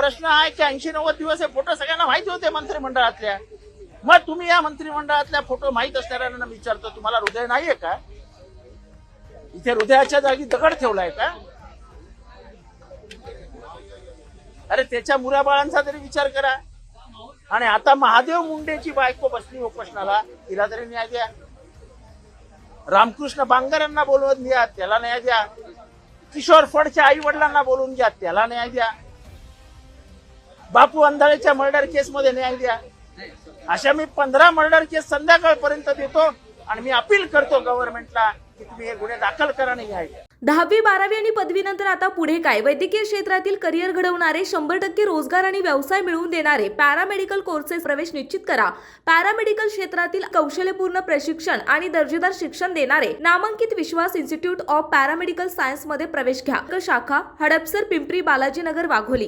प्रश्न आहे की 80-90 दिवस हे फोटो सगळ्यांना माहिती होते मंत्रिमंडळातल्या. मग तुम्ही या मंत्रिमंडळातल्या फोटो माहित असणाऱ्यांना विचारतो, तुम्हाला हृदय नाहीये का? इथे हृदयाच्या जागी दगड ठेवलाय का? अरे त्याच्या मुलाबाळांचा तरी विचार करा. आणि आता महादेव मुंडेची बायको बसली उपोषणाला, तिला तरी न्याय द्या. रामकृष्ण बांगरांना बोलवून द्या, त्याला न्याय द्या. किशोर फडच्या आई वडिलांना बोलवून घ्या, त्याला न्याय द्या. बापू अंधाळेच्या मर्डर केस मध्ये न्याय द्या. अशा मी 15 मर्डर केस संध्याकाळपर्यंत देतो आणि मी अपील करतो गव्हर्नमेंटला की तुम्ही हे गुन्हे दाखल करा आणि न्याय द्या. 10वी 12वी आणि पदवीनंतर आता पुढे काय? वैद्यकीय क्षेत्रातील करिअर घडवणारे, 100% रोजगार आणि व्यवसाय मिळवून देणारे पॅरामेडिकल कोर्सेस प्रवेश निश्चित करा. पॅरामेडिकल क्षेत्रातील कौशल्यपूर्ण प्रशिक्षण आणि दर्जेदार शिक्षण देणारे नामांकित विश्वास इन्स्टिट्यूट ऑफ पॅरामेडिकल सायन्स मध्ये प्रवेश घ्या. शाखा हडपसर, पिंपरी, बालाजीनगर, वाघोली.